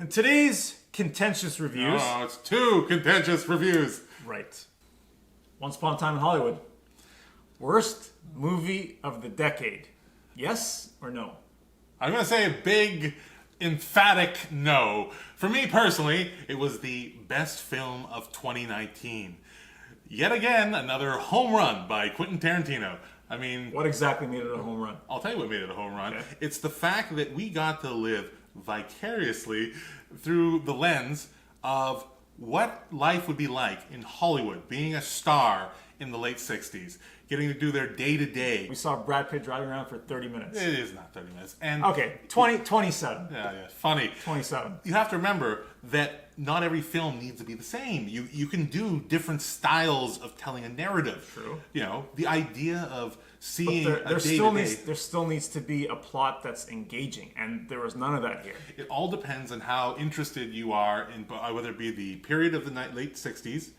In today's contentious reviews... Oh, it's two contentious reviews. Right. Once Upon a Time in Hollywood. Worst movie of the decade. Yes or no? I'm going to say a big, emphatic no. For me personally, it was the best film of 2019. Yet again, another home run by Quentin Tarantino. I mean... What exactly made it a home run? I'll tell you what made it a home run. Okay. It's the fact that we got to live vicariously through the lens of what life would be like in Hollywood, being a star in the late 60s, getting to do their day-to-day. We saw Brad Pitt driving around for 30 minutes. It is not 30 minutes. And Okay, 27. Yeah, funny. 27. You have to remember that not every film needs to be the same. You can do different styles of telling a narrative. True. You know, the idea of seeing There still needs to be a plot that's engaging, and there was none of that here. It all depends on how interested you are in whether it be the period of the late 60s,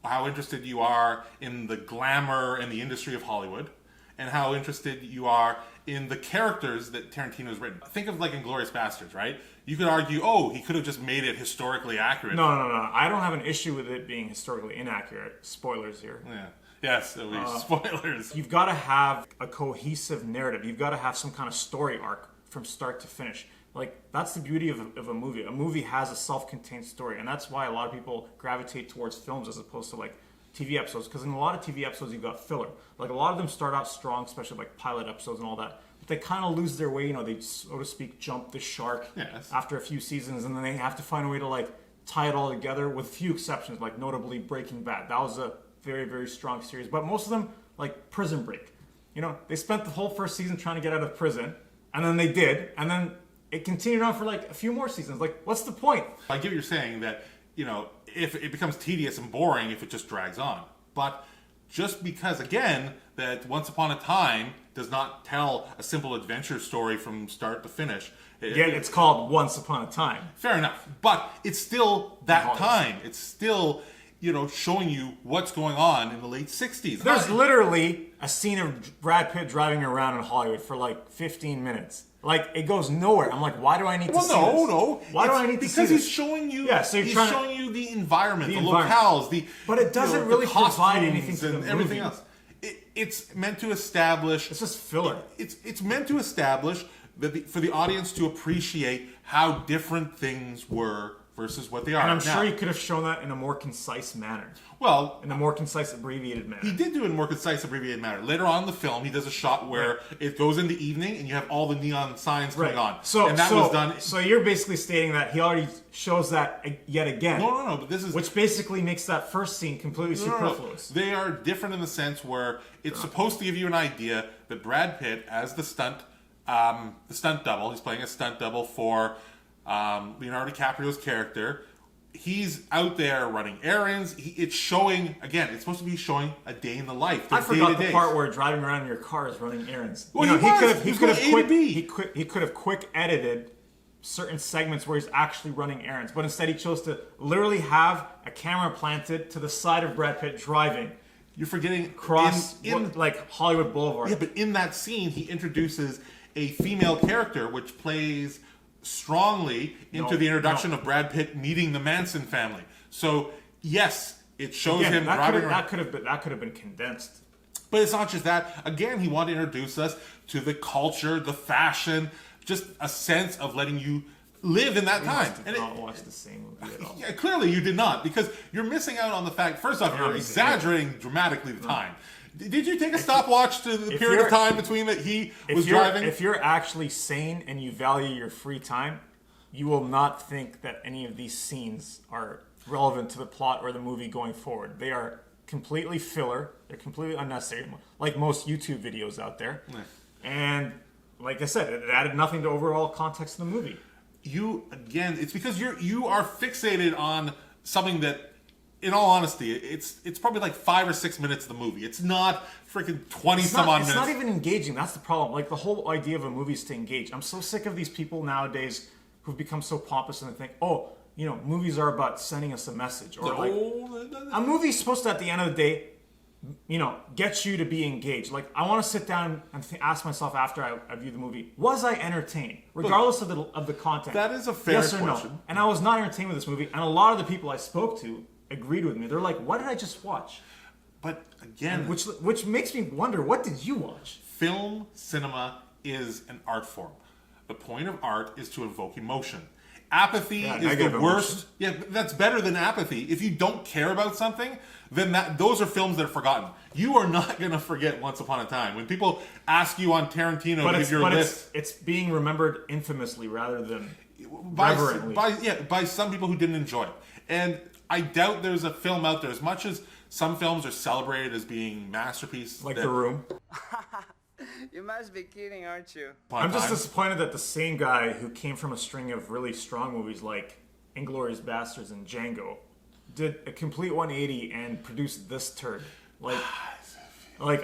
how interested you are in the glamour and the industry of Hollywood, and how interested you are in the characters that Tarantino's written. Think of like Inglourious Basterds, right? You could argue, oh, he could have just made it historically accurate. No. I don't have an issue with it being historically inaccurate. Spoilers here. Yeah. Yes, at least. Spoilers. You've got to have a cohesive narrative. You've got to have some kind of story arc from start to finish. Like, that's the beauty of a movie. A movie has a self-contained story, and that's why a lot of people gravitate towards films as opposed to, like, TV episodes. Because in a lot of TV episodes, you've got filler. Like, a lot of them start out strong, especially, like, pilot episodes and all that. But they kind of lose their way. You know, they, so to speak, jump the shark after a few seasons, and then they have to find a way to, like, tie it all together with few exceptions, like, notably Breaking Bad. That was a very, very strong series. But most of them, like Prison Break. You know, they spent the whole first season trying to get out of prison, and then they did, and then it continued on for like a few more seasons. Like, what's the point? I get what you're saying, that, you know, if it becomes tedious and boring if it just drags on. But just because, again, that Once Upon a Time does not tell a simple adventure story from start to finish. Again, it's called Once Upon a Time. Fair enough. But it's still that time. It's still, you know, showing you what's going on in the late 60s. There's literally a scene of Brad Pitt driving around in Hollywood for like 15 minutes. Like, it goes nowhere. I'm like, why do I need to see this? No. Why do I need to see this? Because he's showing you. Yeah, so he's showing you the environment, the locales, But it doesn't really provide anything to the movie. Everything else. It's meant to establish. It's just filler. It's meant to establish that for the audience to appreciate how different things were versus what they are. And I'm now, sure you could have shown that in a more concise manner. Well, in a more concise, abbreviated manner. He did do it in a more concise, abbreviated manner. Later on in the film, he does a shot where it goes into evening and you have all the neon signs coming on. And that was done. So you're basically stating that he already shows that yet again. No. But this is which basically makes that first scene completely superfluous. They are different in the sense where it's supposed to give you an idea that Brad Pitt, as the stunt double, he's playing a stunt double for Leonardo DiCaprio's character. He's out there running errands. It's showing, again, it's supposed to be showing a day in the life. I forgot the part where driving around in your car is running errands. Well, he could have quick edited certain segments where he's actually running errands, but instead he chose to literally have a camera planted to the side of Brad Pitt driving. You're forgetting across like Hollywood Boulevard. Yeah, but in that scene, he introduces a female character which plays strongly into the introduction of Brad Pitt meeting the Manson family. So yes, it shows him driving around. That could have been condensed. But it's not just that. Again, he wanted to introduce us to the culture, the fashion, just a sense of letting you live in that time. I did not watch the same movie at all. Yeah, clearly you did not, because you're missing out on the fact. First off, you're exaggerating dramatically the time. Did you take a stopwatch to the period of time between that he was driving? If you're actually sane and you value your free time, you will not think that any of these scenes are relevant to the plot or the movie going forward. They are completely filler. They're completely unnecessary, like most YouTube videos out there. Nice. And like I said, it added nothing to overall context of the movie. It's because you are fixated on something that, in all honesty, it's probably like 5 or 6 minutes of the movie. It's not freaking 20-some odd minutes. It's not even engaging. That's the problem. Like, the whole idea of a movie is to engage. I'm so sick of these people nowadays who've become so pompous and they think, oh, you know, movies are about sending us a message. Or a movie's supposed to, at the end of the day, gets you to be engaged. Like, I want to sit down and ask myself after I view the movie, was I entertained, regardless of the content? That is a fair yes or question. no. And I was not entertained with this movie, and a lot of the people I spoke to agreed with me. They're like, what did I just watch? But again, which makes me wonder, what did you watch? Film cinema is an art form. The point of art is to evoke emotion. Apathy is the worst. Yeah, that's better than apathy. If you don't care about something, then those are films that are forgotten. You are not going to forget Once Upon a Time. When people ask you on Tarantino to give your list, it's being remembered infamously rather than reverently. By some people who didn't enjoy it. And I doubt there's a film out there, as much as some films are celebrated as being masterpieces. Like The Room. You must be kidding, aren't you? I'm just disappointed that the same guy who came from a string of really strong movies like Inglourious Basterds and Django did a complete 180 and produced this turd. Like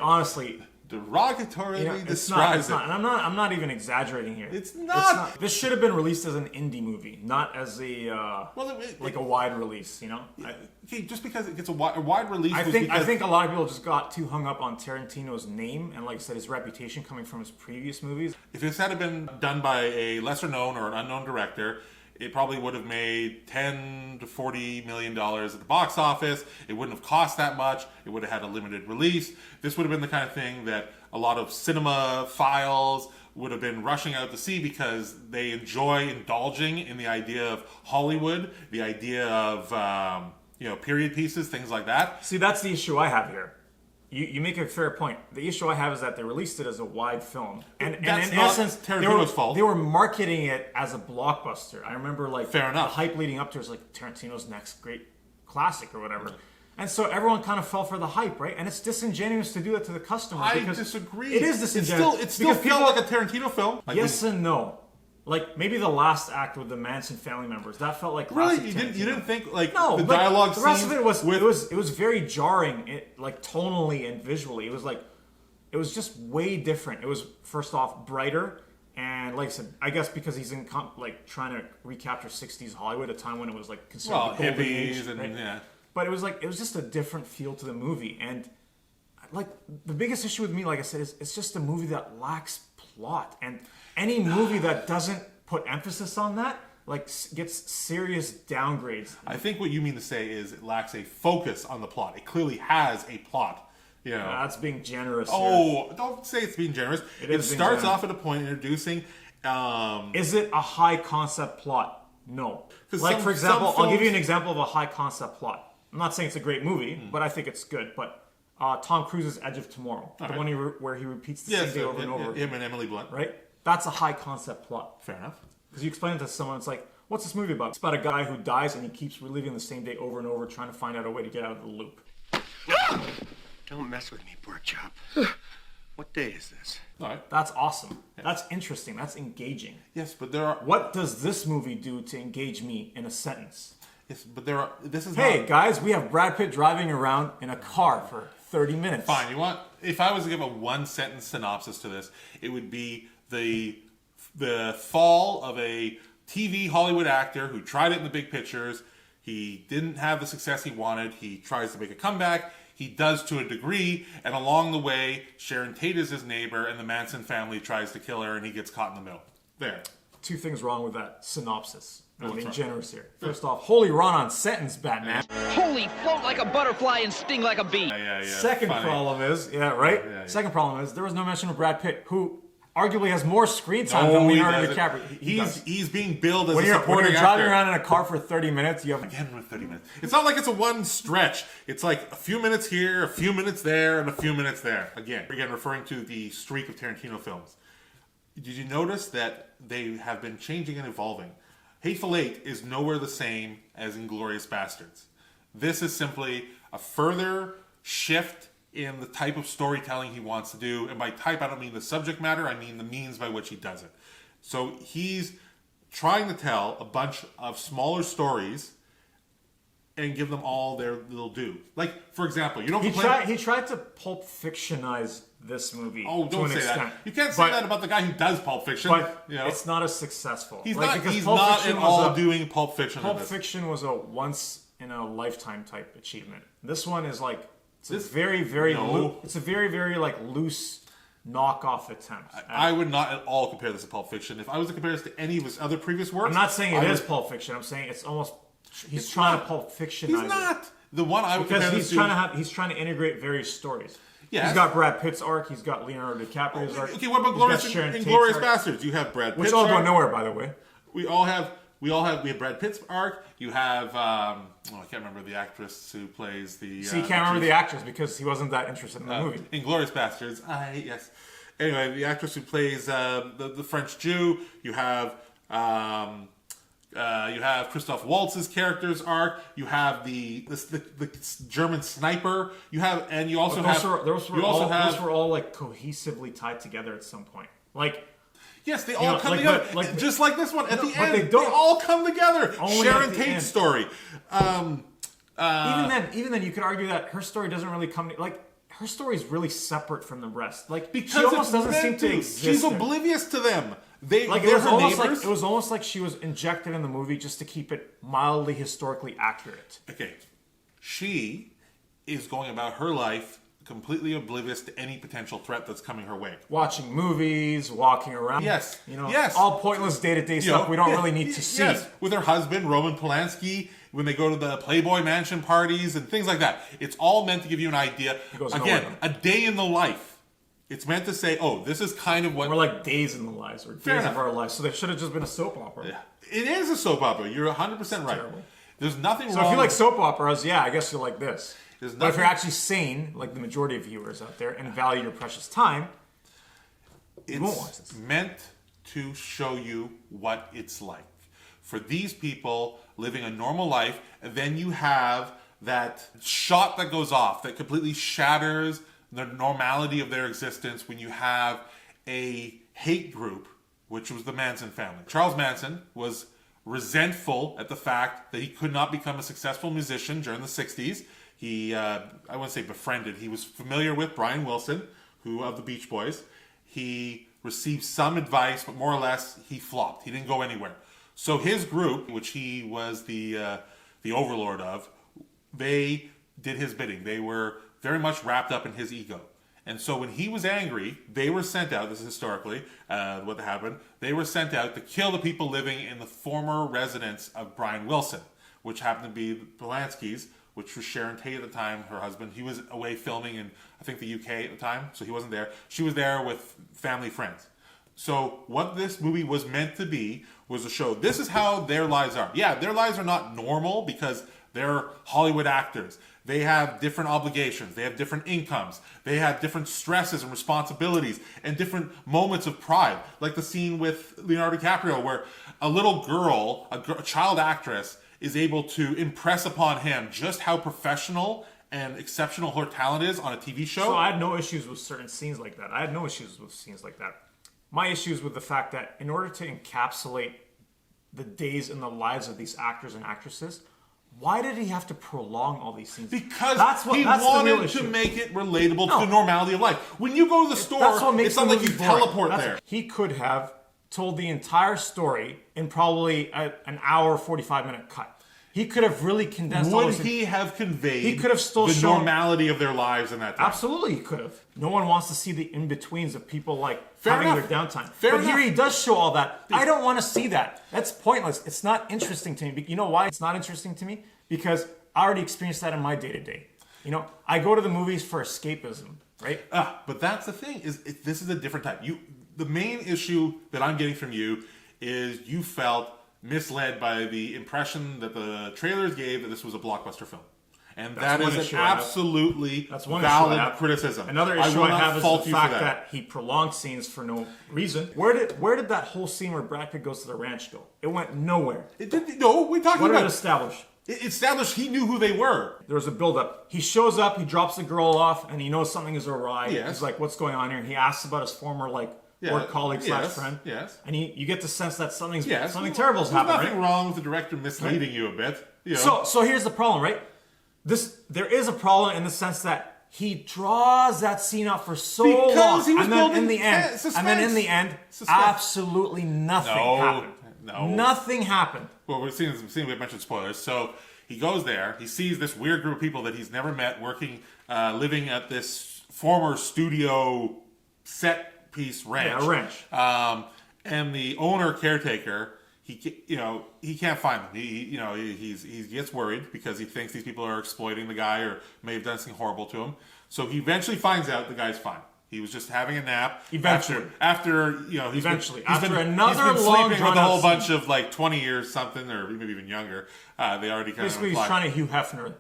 honestly, derogatorily describes it. And I'm not even exaggerating here. It's not. This should have been released as an indie movie, not as a a wide release. Okay, just because it gets a wide release. I think a lot of people just got too hung up on Tarantino's name and, like I said, his reputation coming from his previous movies. If this had been done by a lesser known or an unknown director, it probably would have made $10 to $40 million at the box office. It wouldn't have cost that much. It would have had a limited release. This would have been the kind of thing that a lot of cinema files would have been rushing out to see because they enjoy indulging in the idea of Hollywood, the idea of period pieces, things like that. See, that's the issue I have here. You make a fair point. The issue I have is that they released it as a wide film, and in essence, Tarantino's fault. They were marketing it as a blockbuster. I remember, fair enough. The hype leading up to it was like Tarantino's next great classic or whatever, and so everyone kind of fell for the hype, right? And it's disingenuous to do that to the customer. I disagree. It is disingenuous. It still feels like a Tarantino film. Yes and no. Like, maybe the last act with the Manson family members, that felt like classic Really? You didn't think, no, the dialogue the rest of it was, with... it was very jarring, tonally and visually. It was just way different. It was, first off, brighter, and like I said, I guess because he's in, trying to recapture 60s Hollywood, a time when it was, considered the golden age. Right? But it was just a different feel to the movie, and, the biggest issue with me, like I said, is it's just a movie that lacks plot, and any movie that doesn't put emphasis on that, gets serious downgrades. I think what you mean to say is it lacks a focus on the plot. It clearly has a plot. That's being generous. Oh, don't say it's being generous. It starts off at a point introducing... Is it a high concept plot? No. For example, I'll give you an example of a high concept plot. I'm not saying it's a great movie, but I think it's good. But Tom Cruise's Edge of Tomorrow. One where he repeats the same day over and over. Him and Emily Blunt. Right? That's a high concept plot. Fair enough. Because you explain it to someone, it's like, what's this movie about? It's about a guy who dies and he keeps reliving the same day over and over, trying to find out a way to get out of the loop. Don't mess with me, pork chop. What day is this? All right. That's awesome. Yeah. That's interesting. That's engaging. Yes, but there are... What does this movie do to engage me in a sentence? Yes, but there are... Hey, guys, we have Brad Pitt driving around in a car for 30 minutes. Fine. If I was to give a one-sentence synopsis to this, it would be the fall of a TV Hollywood actor who tried it in the big pictures. He didn't have the success he wanted. He tries to make a comeback. He does to a degree, and along the way, Sharon Tate is his neighbor, and the Manson family tries to kill her, and he gets caught in the middle. There. Two things wrong with that synopsis. I'm being generous here. First off, holy run-on sentence, Batman. Holy, float like a butterfly and sting like a bee. Yeah. Second problem is, Second problem is there was no mention of Brad Pitt, who arguably has more screen time than Leonardo DiCaprio. He's being billed as a supporting actor. When you're driving around in a car for 30 minutes, you have... Again, with 30 minutes. It's not like it's a one stretch. It's like a few minutes here, a few minutes there, and a few minutes there. Again, referring to the streak of Tarantino films. Did you notice that they have been changing and evolving? Hateful Eight is nowhere the same as Inglourious Basterds. This is simply a further shift in the type of storytelling he wants to do. And by type, I don't mean the subject matter, I mean the means by which he does it. So he's trying to tell a bunch of smaller stories and give them all their little due. Like, for example, you don't... He tried to Pulp Fictionize this movie. Oh, don't say that. You can't say that about the guy who does Pulp Fiction. But it's not as successful. He's not at all doing Pulp Fiction. Pulp Fiction was a once-in-a-lifetime type achievement. This one is It's a very, very No. it's a very, very like loose knockoff attempt. I would not at all compare this to Pulp Fiction. If I was to compare this to any of his other previous works, I'm not saying it I is would- Pulp Fiction. I'm saying it's almost he's It's trying not. to Pulp Fictionize He's it. not. The one I would Because compare he's this trying to. he's trying to integrate various stories. Yes. He's got Brad Pitt's arc. He's got Leonardo DiCaprio's arc. Okay, what about he's got Glorious Sharon and Tate's Glorious arc, Bastards? You have Brad Pitt's which all go arc. nowhere, by the way. We have Brad Pitt's arc. You have I can't remember the actress who plays the. So you can't remember the actors because he wasn't that interested in the movie. Inglourious Bastards. Yes. Anyway, the actress who plays the French Jew. You have Christoph Waltz's character's arc. You have the German sniper. You also have Those were all like cohesively tied together at some point. Like. Yes, they all come like, together, just like this one. At the but end, they don't. they all come together. Only Sharon at the Tate's end. story. Even then, you could argue that her story doesn't really come. Like her story is really separate from the rest. Like Because she almost it's doesn't seem meant to to. exist. She's there. oblivious to them. They're Like her neighbors. it was almost like she was injected in the movie just to keep it mildly historically accurate. Okay, she is going about her life completely oblivious to any potential threat that's coming her way. Watching movies, walking around. Yes. Yes. All pointless day-to-day stuff we don't really need to see. Yes, with her husband, Roman Polanski, when they go to the Playboy Mansion parties and things like that. It's all meant to give you an idea. goes Again, nowhere. a day in the life. It's meant to say, oh, this is kind of what... We're like days in the lives, or days enough. of our lives. So they should have just been a soap opera. Yeah. It is a soap opera. You're 100% right. terrible. There's nothing So wrong if you like with- soap operas, yeah, I guess you like this. There's But if you're nothing- actually sane, like the majority of viewers out there, and value your precious time, you won't watch It's this. meant to show you what it's like. For these people living a normal life, and then you have that shot that goes off that completely shatters the normality of their existence when you have a hate group, which was the Manson family. Charles Manson was resentful at the fact that he could not become a successful musician during the 60s. He, I wouldn't say befriended, he was familiar with Brian Wilson, who of the Beach Boys. He received some advice, but more or less he flopped. He didn't go anywhere. So his group, which he was the overlord of, they did his bidding. They were very much wrapped up in his ego. And so when he was angry, they were sent out, this is historically what happened, they were sent out to kill the people living in the former residence of Brian Wilson, which happened to be Polanski's, which was Sharon Tate at the time, her husband. He was away filming in, I think, the UK at the time, so he wasn't there. She was there with family friends. So what this movie was meant to be was to show this is how their lives are. Yeah, their lives are not normal because they're Hollywood actors. They have different obligations. They have different incomes. They have different stresses and responsibilities and different moments of pride. Like the scene with Leonardo DiCaprio where a little girl, a child actress, is able to impress upon him just how professional and exceptional her talent is on a TV show. So I had no issues with certain scenes like that. I had no issues with scenes like that. My issue is with the fact that in order to encapsulate the days in the lives of these actors and actresses, why did he have to prolong all these scenes? Because he that's the real wanted issue. to make it relatable No. to the normality of life. When you go to the store, That's what makes it's not the like you movie boring. teleport That's- there. He could have told the entire story in probably an hour, 45-minute cut. He could have really condensed all Would those he have conveyed He could have still the shown- normality of their lives in that time? Absolutely, he could have. No one wants to see the in-betweens of people like Fair having enough. their downtime. Fair but enough. here he does show all that. I don't want to see that. That's pointless. It's not interesting to me. You know why it's not interesting to me? Because I already experienced that in my day-to-day. You know, I go to the movies for escapism, right? But that's the thing, this is a different type. The main issue that I'm getting from you is you felt misled by the impression that the trailers gave that this was a blockbuster film. And that one is an issue I have. absolutely That's one issue I valid have. criticism. Another I issue will I not have is fault the you for fact that. that he prolonged scenes for no reason. Where did that whole scene where Brad Pitt goes to the ranch go? It went nowhere. No, we're talking What did it about establish? it established he knew who they were. There was a build-up. He shows up, he drops the girl off, and he knows something is awry. Yes. He's like, what's going on here? He asks about his former work colleague / friend. Yes. And you get the sense that something Yes. terrible is happening, There's nothing right? wrong with the director misleading you a bit. You know. So here's the problem, right? There is a problem in the sense that he draws that scene out for so Because long, he was and then in building the end, suspense. absolutely nothing happened. No. Nothing happened. Well, we're seeing we mentioned spoilers. So he goes there. He sees this weird group of people that he's never met working living at this former studio set piece ranch. Yeah, a ranch. And the owner caretaker, he can't find them. He gets worried because he thinks these people are exploiting the guy or may have done something horrible to him. So he eventually finds out the guy's fine. He was just having a nap. Eventually. After he's been sleeping with a whole bunch of like 20 years something, or maybe even younger. They already kind basically of he's trying to Hugh Hefner.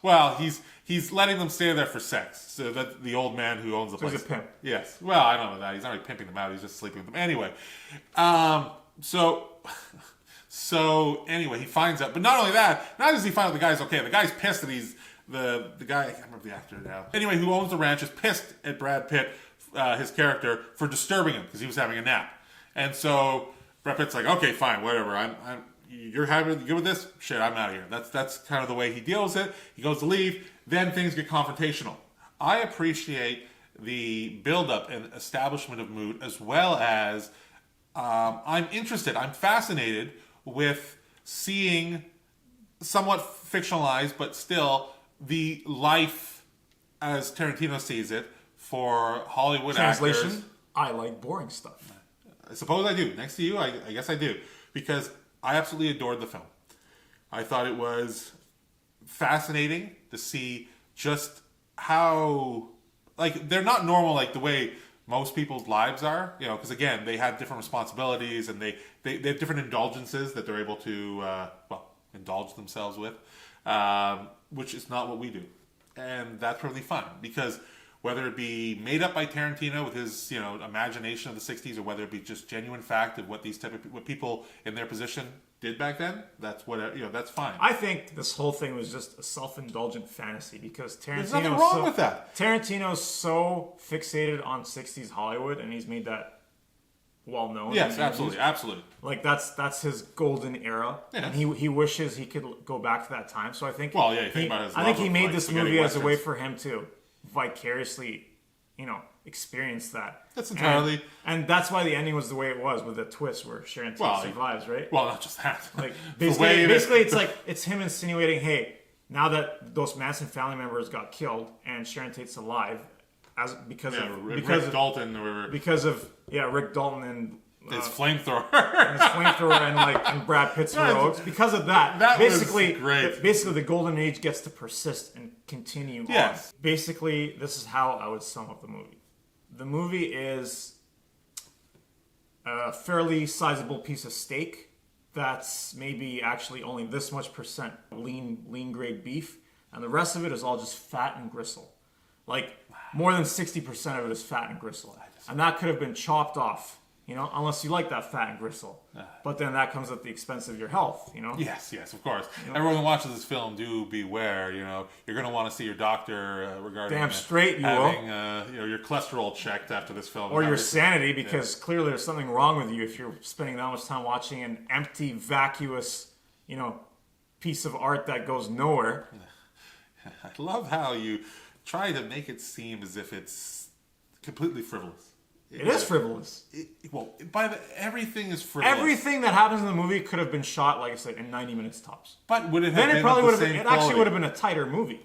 Well, he's letting them stay there for sex. So that the old man who owns the place. He's a pimp. Yes. Well, I don't know that. He's not really pimping them out. He's just sleeping with them. Anyway, so anyway, he finds out. But not only that, not does he find out the guy's okay. The guy's pissed that he's the guy. I can't remember the actor now. Anyway, who owns the ranch is pissed at Brad Pitt, his character, for disturbing him because he was having a nap. And so Brad Pitt's like, okay, fine, whatever. You're good with this? Shit, I'm out of here. That's kind of the way he deals with it. He goes to leave. Then things get confrontational. I appreciate the build-up and establishment of mood, as well as I'm interested. I'm fascinated with seeing somewhat fictionalized, but still the life as Tarantino sees it for Hollywood Translation, actors. I like boring stuff. I suppose I do. Next to you, I guess I do. Because I absolutely adored the film. I thought it was fascinating to see just how, like, they're not normal like the way most people's lives are, because again, they have different responsibilities and they have different indulgences that they're able to, indulge themselves with, which is not what we do. And that's really fun because whether it be made up by Tarantino with his, imagination of the 60s, or whether it be just genuine fact of what what people in their position did back then, that's that's fine. I think this whole thing was just a self-indulgent fantasy because There's nothing wrong with that. Tarantino's so fixated on 60s Hollywood, and he's made that well known. Yes, absolutely. Like that's his golden era, yeah. And he wishes he could go back to that time. So I think, you think about his I think he made this movie as a way westerns. for him to vicariously, experience that. That's entirely, and that's why the ending was the way it was, with the twist where Sharon Tate survives, right? Well, not just that. Like basically, it's like it's him insinuating, hey, now that those Manson family members got killed and Sharon Tate's alive, because of Rick Dalton and his flamethrower, and Brad Pitt's heroics. Because of that basically, was great. Basically, the golden age gets to persist and continue on. Basically, this is how I would sum up the movie. The movie is a fairly sizable piece of steak that's maybe actually only this much percent lean grade beef, and the rest of it is all just fat and gristle. Like more than 60% of it is fat and gristle, and that could have been chopped off. Unless you like that fat and gristle. But then that comes at the expense of your health, Yes, of course. Everyone who watches this film, do beware, you're going to want to see your doctor regarding damn straight having your cholesterol checked after this film. Or your sanity, because clearly there's something wrong with you if you're spending that much time watching an empty, vacuous, piece of art that goes nowhere. I love how you try to make it seem as if it's completely frivolous. It is frivolous. Everything is frivolous. Everything that happens in the movie could have been shot, like I said, in 90 minutes tops. But would it have then been it probably of would the have same been. It quality? actually would have been a tighter movie.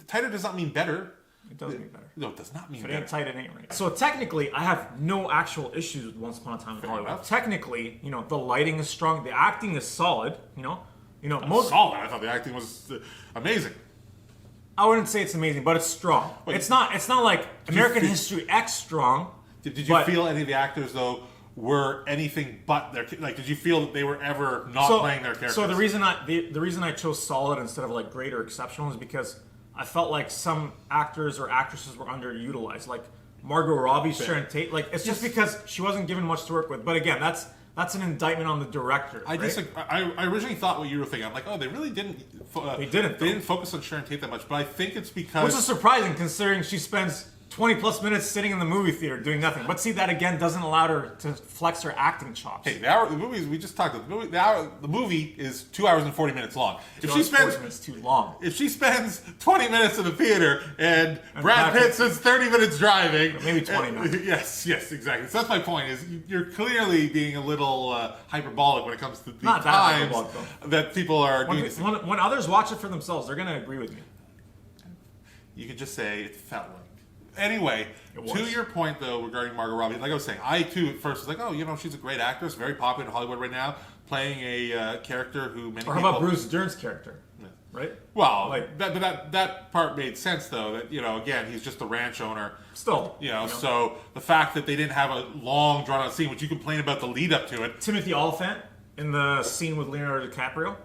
Tighter does not mean better. It does mean better. No, it does not mean if it better. ain't tight, it ain't right. So technically, I have no actual issues with Once Upon a Time in Hollywood. enough. Technically, the lighting is strong, the acting is solid. Most solid. I thought the acting was amazing. I wouldn't say it's amazing, but it's strong. It's not like American History X strong. Did you feel any of the actors though were anything but their did you feel that they were ever not playing their characters? So the reason I chose solid instead of like great or exceptional is because I felt like some actors or actresses were underutilized, like Margot Robbie, Sharon Tate. Like it's just because she wasn't given much to work with. But again, that's an indictment on the director. I originally thought what you were thinking. I'm like, oh, they really didn't. They didn't focus on Sharon Tate that much. But I think it's because, which is surprising considering she spends 20 plus minutes sitting in the movie theater doing nothing. But see, that again doesn't allow her to flex her acting chops. Hey, the movies we just talked about. The movie is 2 hours and 40 minutes long. If she spends 40 minutes too long. If she spends 20 minutes in the theater and Brad Pitt spends 30 minutes driving, maybe 20 minutes. Yes, exactly. So that's my point. Is you're clearly being a little hyperbolic when it comes to the Not times that people are doing this. When others watch it for themselves, they're going to agree with me. you could just say it felt like. Anyway, It to was. your point though regarding Margot Robbie, like I was saying, I too at first was like, oh, you know, she's a great actress, very popular in Hollywood right now, playing a character who many Or how people. about Bruce Dern's character? Right? Well, Like- that part made sense though. That, you know, again, he's just a ranch owner. Still. You know, so the fact that they didn't have a long drawn out scene, which you complain about the lead up to it. Timothy Oliphant in the scene with Leonardo DiCaprio.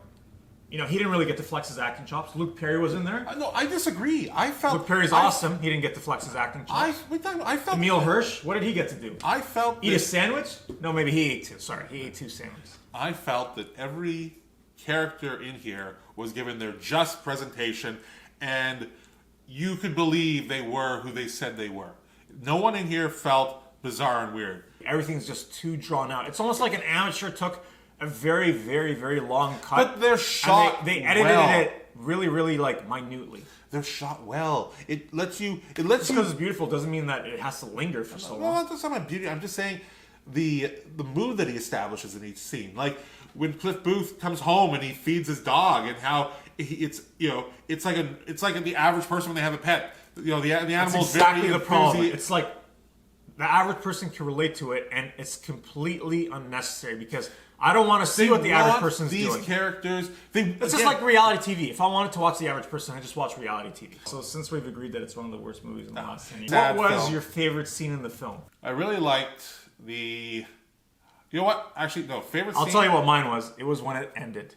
You know, he didn't really get to flex his acting chops. Luke Perry was in there. No, I disagree. I felt Luke Perry's awesome. He didn't get to flex his acting chops. I felt Emil Hirsch, what did he get to do? I felt Eat a that, sandwich? No, maybe he ate two. Sorry, he ate two sandwiches. I felt that every character in here was given their just presentation, and you could believe they were who they said they were. No one in here felt bizarre and weird. Everything's just too drawn out. It's almost like an amateur took a very, very, very long cut. But they're shot and they edited well. it really, really like minutely. They're shot well. It lets you. Just because it's beautiful doesn't mean that it has to linger for so long. Well, that's not my beauty. I'm just saying the mood that he establishes in each scene. Like when Cliff Booth comes home and he feeds his dog, and how it's like the average person when they have a pet. You know, the That's animal's exactly very the problem. enthusi- It's like the average person can relate to it, and it's completely unnecessary because I don't want to see what the average person's these doing. characters. It's just like reality TV. If I wanted to watch the average person, I just watch reality TV. So since we've agreed that it's one of the worst movies in the last 10 years, Sad what was film. your favorite scene in the film? I really liked the. You know what? Actually, no. Favorite. I'll scene? tell you what mine was. It was when it ended.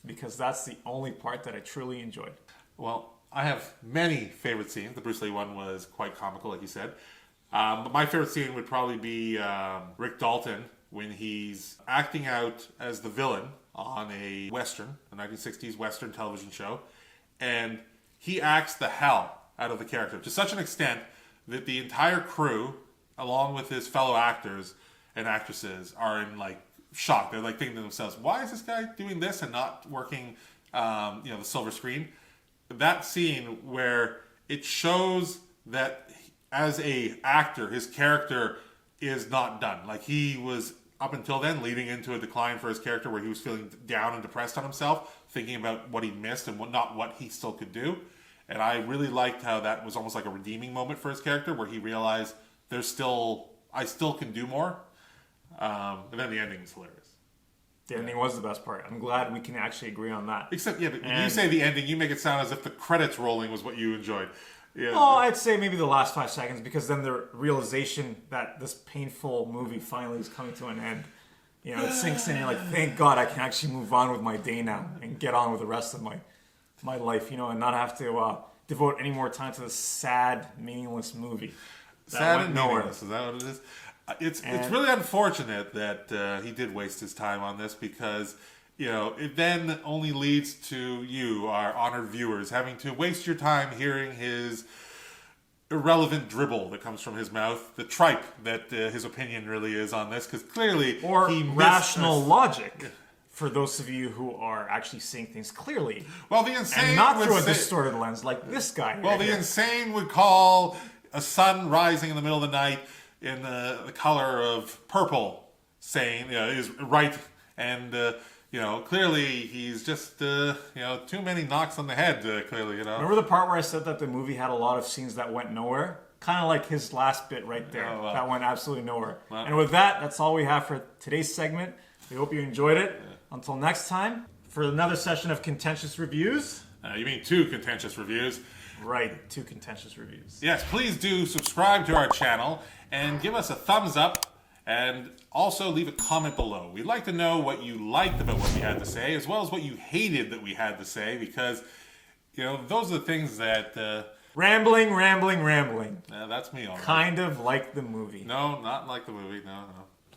Because that's the only part that I truly enjoyed. Well, I have many favorite scenes. The Bruce Lee one was quite comical, like you said. But my favorite scene would probably be Rick Dalton when he's acting out as the villain on a Western, a 1960s Western television show. And he acts the hell out of the character to such an extent that the entire crew, along with his fellow actors and actresses, are in like shock. They're like thinking to themselves, why is this guy doing this and not working the silver screen? That scene where it shows that as a actor, his character is not done. Like he was up until then leading into a decline for his character where he was feeling down and depressed on himself, thinking about what he missed and not what he still could do. And I really liked how that was almost like a redeeming moment for his character where he realized I still can do more. And then the ending was hilarious. The ending was the best part. I'm glad we can actually agree on that. Except, yeah, but when you say the ending, you make it sound as if the credits rolling was what you enjoyed. Yeah. Oh, I'd say maybe the last 5 seconds because then the realization that this painful movie finally is coming to an end. You know, it sinks in. You're like, thank God I can actually move on with my day now and get on with the rest of my life, you know, and not have to devote any more time to this sad, meaningless movie. Sad and meaningless. Is that what it is? It's really unfortunate that he did waste his time on this because, you know, it then only leads to you, our honored viewers, having to waste your time hearing his irrelevant dribble that comes from his mouth, the tripe that his opinion really is on this, because clearly Or he missed rational this. logic for those of you who are actually seeing things clearly Well, the insane and not would through a say- distorted lens like this guy. Well, right the here. insane would call a sun rising in the middle of the night in the color of purple saying is right, and clearly he's just too many knocks on the head. Clearly, Remember the part where I said that the movie had a lot of scenes that went nowhere? Kind of like his last bit right there. Oh, wow. That went absolutely nowhere. Wow. And with that, that's all we have for today's segment. We hope you enjoyed it. Until next time, for another session of Contentious Reviews. You mean 2 contentious reviews? Right, 2 contentious reviews. Yes, please do subscribe to our channel and give us a thumbs up, and also leave a comment below. We'd like to know what you liked about what we had to say, as well as what you hated that we had to say, because those are the things that Rambling. that's me. All right. Kind of like the movie. No, not like the movie. No.